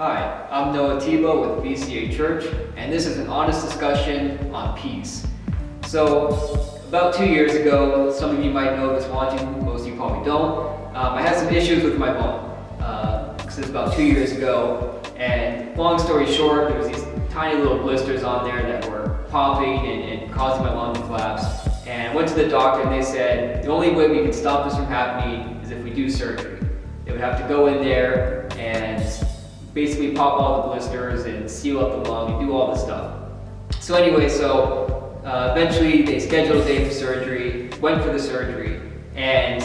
Hi, I'm Noah Tebow with VCA Church, and this is an honest discussion on peace. So, about 2 years ago, some of you might know this watching, most of you probably don't, I had some issues with my mom. This is about 2 years ago, and long story short, there was these tiny little blisters on there that were popping and causing my lung to collapse. And I went to the doctor and they said, the only way we can stop this from happening is if we do surgery. They would have to go in there and basically pop all the blisters and seal up the lung and do all this stuff. So anyway, eventually they scheduled a day for surgery, went for the surgery, and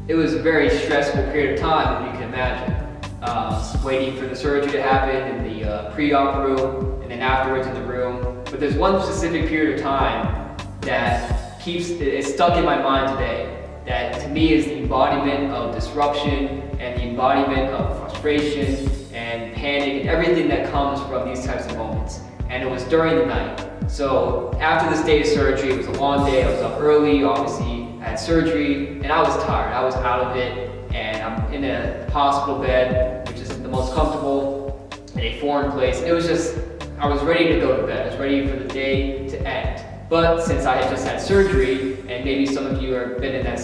it was a very stressful period of time, as you can imagine. Waiting for the surgery to happen in the pre-op room, and then afterwards in the room. But there's one specific period of time that is stuck in my mind today, that to me is the embodiment of disruption and the embodiment of frustration and panic and everything that comes from these types of moments. And it was during the night. So after this day of surgery, it was a long day, I was up early, obviously I had surgery, and I was tired, I was out of it, and I'm in a hospital bed, which isn't the most comfortable, in a foreign place. And it was just, I was ready to go to bed, I was ready for the day to end. But since I had just had surgery, and maybe some of you have been in that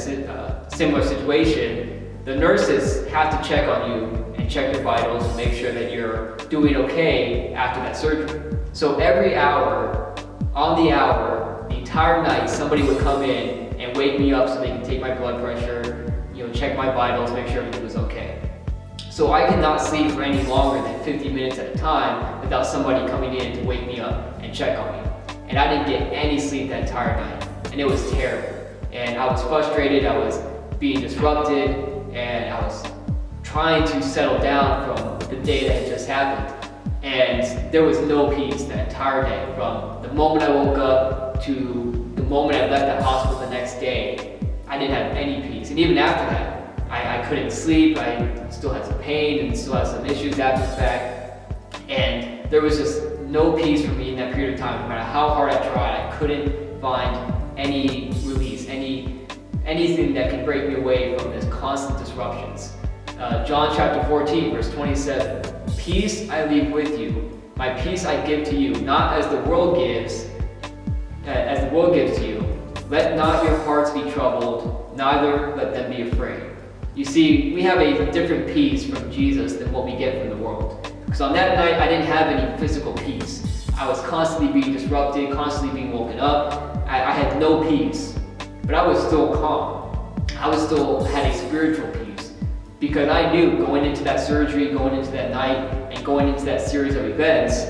similar situation, the nurses have to check on you and check your vitals and make sure that you're doing okay after that surgery. So every hour, on the hour, the entire night, somebody would come in and wake me up so they can take my blood pressure, check my vitals, make sure everything was okay. So I could not sleep for any longer than 50 minutes at a time without somebody coming in to wake me up and check on me. And I didn't get any sleep that entire night, and it was terrible. And I was frustrated, I was being disrupted, and I was trying to settle down from the day that had just happened. And there was no peace that entire day. From the moment I woke up to the moment I left the hospital the next day, I didn't have any peace. And even after that, I couldn't sleep, I still had some pain and still had some issues after the fact. And there was just no peace for me in that period of time. No matter how hard I tried, I couldn't find any release, anything that could break me away from this constant disruptions. John chapter 14, verse 27, "Peace I leave with you, my peace I give to you, not as the world gives to you. Let not your hearts be troubled, neither let them be afraid." You see, we have a different peace from Jesus than what we get from the world. Because on that night, I didn't have any physical peace. I was constantly being disrupted, constantly being woken up. I had no peace, but I was still calm. I was still had a spiritual peace because I knew going into that surgery, going into that night, and going into that series of events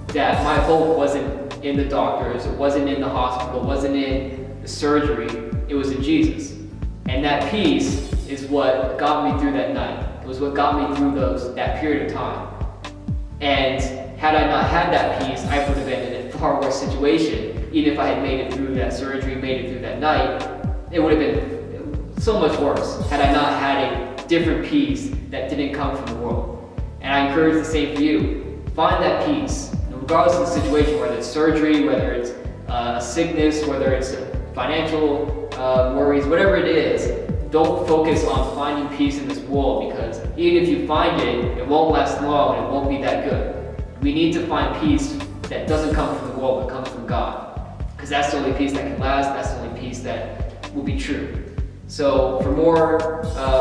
that my hope wasn't in the doctors, it wasn't in the hospital, it wasn't in the surgery, it was in Jesus. And that peace is what got me through that night. It was what got me through that period of time. And had I not had that peace, I would have been in a far worse situation. Even if I had made it through that surgery, made it through that night, it would have been so much worse had I not had a different peace that didn't come from the world. And I encourage the same for you. Find that peace, regardless of the situation, whether it's surgery, whether it's a sickness, whether it's financial worries, whatever it is. Don't focus on finding peace in this world, because even if you find it, it won't last long and it won't be that good. We need to find peace that doesn't come from the world, but comes from God. Because that's the only peace that can last, that's the only peace that will be true. So for more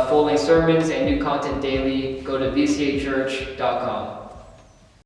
full-length sermons and new content daily, go to vcachurch.com.